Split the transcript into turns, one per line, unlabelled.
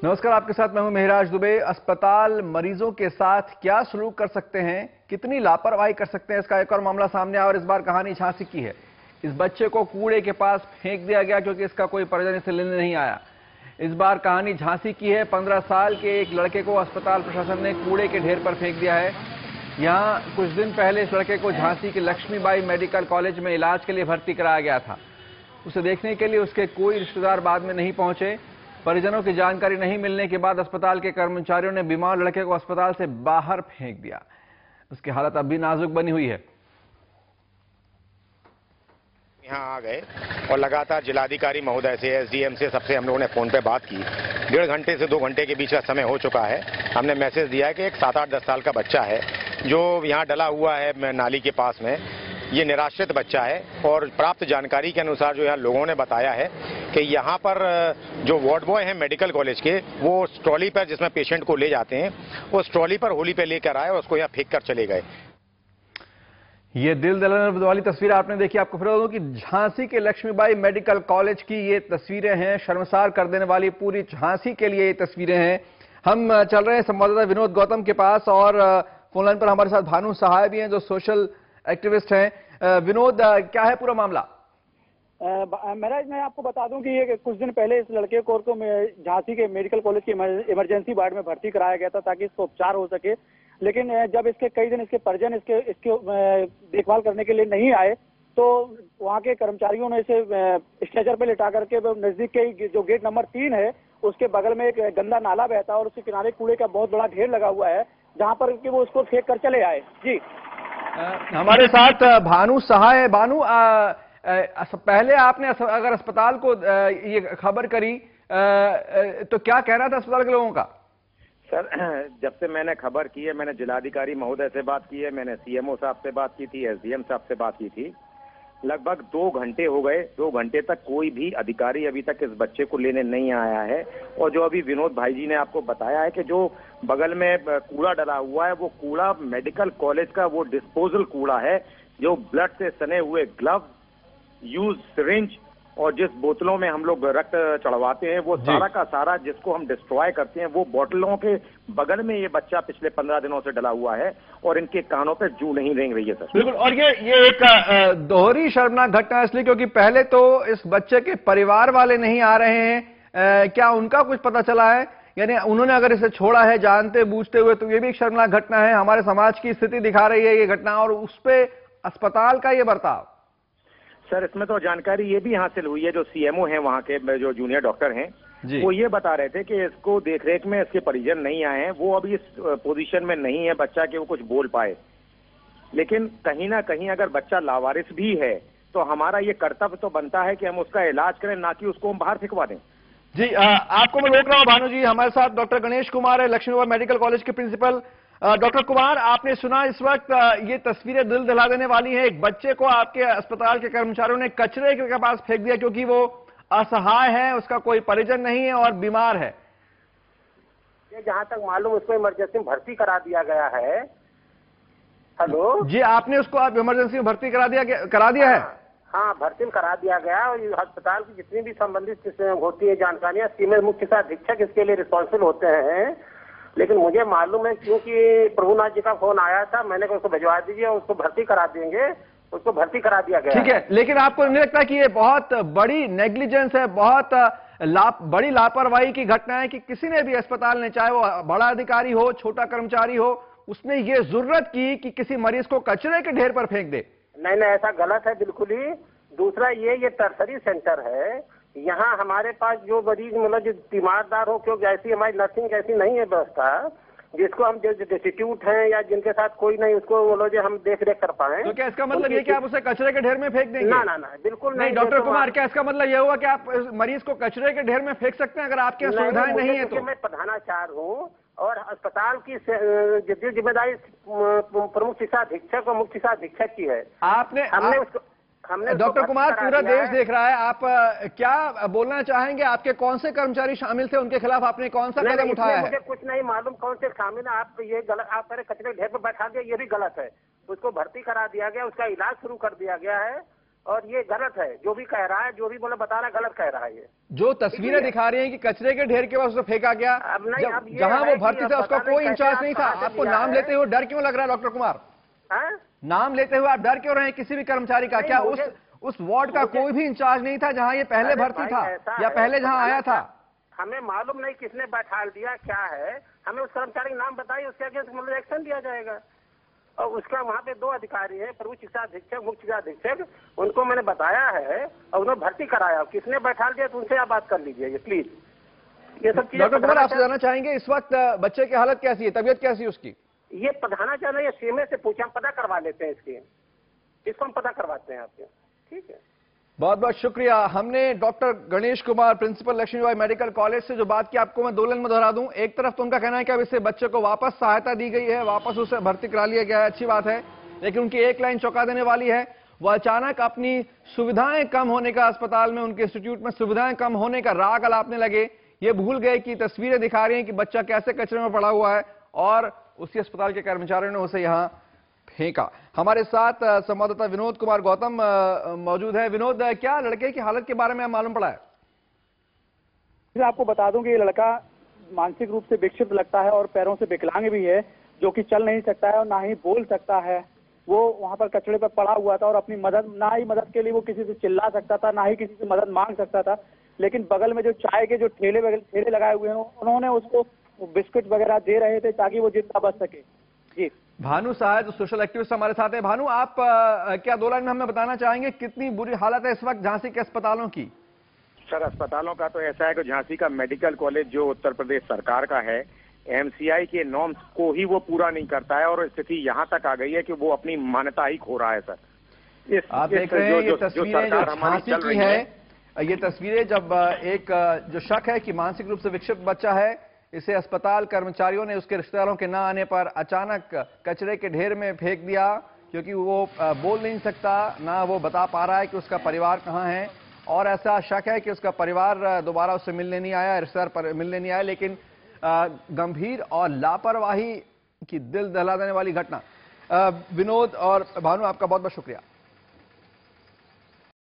नमस्कार, आपके साथ मैं हूं मेहराज दुबे। अस्पताल मरीजों के साथ क्या सलूक कर सकते हैं, कितनी लापरवाही कर सकते हैं, इसका एक और मामला सामने आया और इस बार कहानी झांसी की है। इस बच्चे को कूड़े के पास फेंक दिया गया क्योंकि इसका कोई परिजन इसे लेने नहीं आया। इस बार कहानी झांसी की है। 15 साल के एक लड़के को अस्पताल प्रशासन ने कूड़े के ढेर पर फेंक दिया है। यहां कुछ दिन पहले इस लड़के को झांसी के लक्ष्मीबाई मेडिकल कॉलेज में इलाज के लिए भर्ती कराया गया था। उसे देखने के लिए उसके कोई रिश्तेदार बाद में नहीं पहुंचे। परिजनों की जानकारी नहीं मिलने के बाद अस्पताल के कर्मचारियों ने बीमार लड़के को अस्पताल से बाहर फेंक दिया। उसकी हालत अब भी नाजुक बनी हुई है।
यहाँ आ गए और लगातार जिलाधिकारी महोदय से, एसडीएम से, सबसे हम लोगों ने फोन पे बात की। 1.5 घंटे से 2 घंटे के बीच का समय हो चुका है। हमने मैसेज दिया है कि एक 7-8-10 साल का बच्चा है जो यहाँ डला हुआ है नाली के पास में। ये निराश्रित बच्चा है और प्राप्त जानकारी के अनुसार जो यहाँ लोगों ने बताया है कि यहाँ पर जो वार्ड बॉय हैं मेडिकल कॉलेज के, वो ट्रॉली पर जिसमें पेशेंट को ले जाते हैं, उस ट्रॉली पर होली पे लेकर आए और उसको यहाँ फेंक कर चले गए।
ये दिल दहलाने वाली तस्वीर आपने देखी। आपको फिर बताऊं कि झांसी के लक्ष्मीबाई मेडिकल कॉलेज की ये तस्वीरें हैं। शर्मसार कर देने वाली पूरी झांसी के लिए ये तस्वीरें हैं। हम चल रहे हैं संवाददाता विनोद गौतम के पास और फोनलाइन पर हमारे साथ भानु सहाय भी हैं जो सोशल एक्टिविस्ट हैं। विनोद, क्या है पूरा मामला?
महाराज, मैं आपको बता दूं कि ये कुछ दिन पहले इस लड़के को झांसी के मेडिकल कॉलेज की इमरजेंसी वार्ड में भर्ती कराया गया था ताकि इसको उपचार हो सके। लेकिन जब इसके कई दिन इसके परिजन इसके देखभाल करने के लिए नहीं आए तो वहां के कर्मचारियों ने इसे स्ट्रेचर पे लिटा करके नजदीक के जो गेट नंबर 3 है उसके बगल में एक गंदा नाला बहता है और उसके किनारे कूड़े का बहुत बड़ा ढेर लगा हुआ है, जहां पर कि वो उसको फेंक कर चले आए। जी,
हमारे साथ भानु सहाय है। भानु, पहले आपने अगर अस्पताल को ये खबर करी तो क्या कहना था अस्पताल के लोगों का?
सर, जब से मैंने खबर की है, मैंने जिलाधिकारी महोदय से बात की है, मैंने सीएमओ साहब से बात की थी, एसडीएम साहब से बात की थी। लगभग 2 घंटे हो गए। 2 घंटे तक कोई भी अधिकारी अभी तक इस बच्चे को लेने नहीं आया है। और जो अभी विनोद भाई जी ने आपको बताया है कि जो बगल में कूड़ा डला हुआ है, वो कूड़ा मेडिकल कॉलेज का वो डिस्पोजल कूड़ा है, जो ब्लड से सने हुए ग्लव, यूज सिरिंज और जिस बोतलों में हम लोग रक्त चढ़वाते हैं, वो सारा का सारा जिसको हम डिस्ट्रॉय करते हैं, वो बोतलों के बगल में ये बच्चा पिछले 15 दिनों से डला हुआ है और इनके कानों पे जू नहीं रेंग रही है सर।
बिल्कुल। और ये एक दोहरी शर्मनाक घटना है इसलिए क्योंकि पहले तो इस बच्चे के परिवार वाले नहीं आ रहे हैं। क्या उनका कुछ पता चला है? यानी उन्होंने अगर इसे छोड़ा है जानते बूझते हुए, तो ये भी एक शर्मनाक घटना है। हमारे समाज की स्थिति दिखा रही है ये घटना और उस पे अस्पताल का ये बर्ताव।
सर, इसमें तो जानकारी ये भी हासिल हुई है, जो सीएमओ हैं वहाँ के, जो जूनियर डॉक्टर हैं, वो ये बता रहे थे कि इसको देखरेख में इसके परिजन नहीं आए हैं। वो अभी इस पोजीशन में नहीं है बच्चा कि वो कुछ बोल पाए। लेकिन कहीं ना कहीं अगर बच्चा लावारिस भी है तो हमारा ये कर्तव्य तो बनता है कि हम उसका इलाज करें, ना कि उसको हम बाहर फेंकवा दें।
जी, आपको मैं रोक रहा हूँ भानु जी। हमारे साथ डॉक्टर गणेश कुमार है, लक्ष्मीबाई मेडिकल कॉलेज के प्रिंसिपल। डॉक्टर कुमार, आपने सुना इस वक्त ये तस्वीरें दिल दहला देने वाली हैं। एक बच्चे को आपके अस्पताल के कर्मचारियों ने कचरे के पास फेंक दिया क्योंकि वो असहाय है, उसका कोई परिजन नहीं है और बीमार है।
ये जहां तक मालूम उसको इमरजेंसी में भर्ती करा दिया गया है। हेलो जी,
आपने उसको आप इमरजेंसी में भर्ती करा दिया है?
हाँ, भर्ती में करा दिया गया। और अस्पताल की जितनी भी संबंधित होती है जानकारियां, सीनियर मुख्य चिकित्सा अधीक्षक इसके लिए रिस्पॉन्सिबल होते हैं। लेकिन मुझे मालूम है क्योंकि प्रभुनाथ जी का फोन आया था, मैंने कहा उसको भिजवा दीजिए और उसको भर्ती करा देंगे। उसको भर्ती करा दिया गया।
ठीक है, लेकिन आपको नहीं लगता कि ये बहुत बड़ी नेग्लिजेंस है, बहुत बड़ी लापरवाही की घटना है कि किसी ने भी अस्पताल ने, चाहे वो बड़ा अधिकारी हो, छोटा कर्मचारी हो, उसने ये जरूरत की कि किसी मरीज को कचरे के ढेर पर फेंक दे?
नहीं, ऐसा गलत है बिल्कुल ही। दूसरा ये टर्सरी सेंटर है। यहाँ हमारे पास जो मरीज मतलब जो तीमारदार हो, क्योंकि ऐसी हमारी नर्सिंग ऐसी नहीं है व्यवस्था जिसको हम जो डिस्ट्रीब्यूट हैं या जिनके साथ कोई नहीं उसको बोलो जो हम देख रेख कर पाए।
तो क्या इसका मतलब ये कि आप उसे कचरे के ढेर में फेंक देंगे?
ना, बिल्कुल नहीं।
डॉक्टर कुमार, क्या इसका मतलब ये हुआ कि आप मरीज को कचरे के ढेर में फेंक सकते हैं अगर आपके सुविधाएं नहीं है तो?
मैं प्रधानाचार्य हूँ और अस्पताल की जिम्मेदारी प्रमुख चिकित्सा अधीक्षक और मुख्य चिकित्सा अधीक्षक की है। हमने
डॉक्टर कुमार, पूरा देश देख रहा है। आप क्या बोलना चाहेंगे? आपके कौन से कर्मचारी शामिल थे, उनके खिलाफ आपने कौन सा कदम उठाया है?
मुझे कुछ नहीं मालूम कौन से शामिल है। आप ये गलत, आप पहले कचरे ढेर पर बैठा दिया, ये भी गलत है। उसको भर्ती करा दिया गया, उसका इलाज शुरू कर दिया गया है और ये गलत है। जो भी कह रहा है, जो भी बोले बता रहा है, गलत कह रहा है ये।
जो तस्वीरें दिखा रही हैं कि कचरे के ढेर के पास उसे फेंका गया, जहां वो भर्ती था उसका कोई इंचार्ज नहीं था। आपको नाम लेते हुए डर क्यों लग रहा है डॉक्टर कुमार? नाम लेते हुए आप डर क्यों रहे हैं किसी भी कर्मचारी का? क्या उस वार्ड का कोई भी इंचार्ज नहीं था जहां ये पहले भर्ती था या पहले जहां आया था?
हमें मालूम नहीं किसने बैठा दिया, क्या है। हमें उस कर्मचारी का नाम बताइए, उसके अगेंस्ट मतलब एक्शन दिया जाएगा। और उसका वहाँ पे 2 अधिकारी हैं, प्रमुख चिकित्सा अधीक्षक, मुख्य चिकित्सा अधीक्षक, उनको मैंने बताया है और उन्होंने भर्ती कराया। किसने बैठा दिया तो उनसे आप बात कर लीजिए प्लीज। ये सब चीजें
डॉक्टर कुमार आपसे जानना चाहेंगे इस वक्त बच्चे की हालत कैसी है, तबीयत कैसी है उसकी?
ये पढ़ाना चाह रहे हैं, सीएमए से पूछे, हम पता करवा लेते हैं इसको हम पता करवाते हैं आपके। ठीक है,
बहुत बहुत शुक्रिया। हमने doctor Ganesh Kumar, principal Laxmibai medical college से जो बात की, आपको मैं 2 लाइन में दोहरा दूं। एक तरफ तो उनका कहना है कि अब इससे बच्चे को वापस सहायता दी गई है, वापस उसे भर्ती करा लिया गया है, अच्छी बात है। लेकिन उनकी एक लाइन चौंका देने वाली है, वो अचानक अपनी सुविधाएं कम होने का, अस्पताल में उनके इंस्टीट्यूट में सुविधाएं कम होने का राग अलापने लगे। ये भूल गए कि तस्वीरें दिखा रही हैं कि बच्चा कैसे कचरे में पड़ा हुआ है और उसी अस्पताल के कर्मचारियों ने उसे यहां फेंका। हमारे साथ संवाददाता विनोद कुमार गौतम मौजूद है। विनोद, क्या लड़के की हालत के बारे में मालूम पड़ा है?
आपको बता दूं कि ये लड़का मानसिक रूप से विक्षिप्त लगता है और पैरों से विकलांग भी है, जो कि चल नहीं सकता है और ना ही बोल सकता है। वो वहां पर कचड़े पर पड़ा हुआ था और अपनी मदद, ना ही मदद के लिए वो किसी से चिल्ला सकता था, ना ही किसी से मदद मांग सकता था। लेकिन बगल में जो चाय के जो ठेले लगाए हुए हैं, उन्होंने उसको बिस्किट वगैरह दे रहे थे ताकि वो जिंदा बच सके। जी
भानु साहब जो सोशल एक्टिविस्ट हमारे साथ है। भानु, आप क्या 2 लाइन में हमें बताना चाहेंगे कितनी बुरी हालत है इस वक्त झांसी के अस्पतालों की?
सर, अस्पतालों का तो ऐसा है कि झांसी का मेडिकल कॉलेज जो उत्तर प्रदेश सरकार का है, एमसीआई के नॉर्म्स को ही वो पूरा नहीं करता है और स्थिति यहाँ तक आ गई है कि वो अपनी मान्यता ही खो रहा है। सर,
आप देख रहे हैं ये तस्वीरें जो झांसी की है, ये तस्वीरें जब एक जो शक है कि मानसिक रूप से विक्षिप्त बच्चा है, इसे अस्पताल कर्मचारियों ने उसके रिश्तेदारों के न आने पर अचानक कचरे के ढेर में फेंक दिया, क्योंकि वो बोल नहीं सकता, ना वो बता पा रहा है कि उसका परिवार कहाँ है। और ऐसा शक है कि उसका परिवार दोबारा उससे मिलने नहीं आया, रिश्तेदार मिलने नहीं आया। लेकिन गंभीर और लापरवाही की दिल दहला देने वाली घटना। विनोद और भानु, आपका बहुत बहुत शुक्रिया।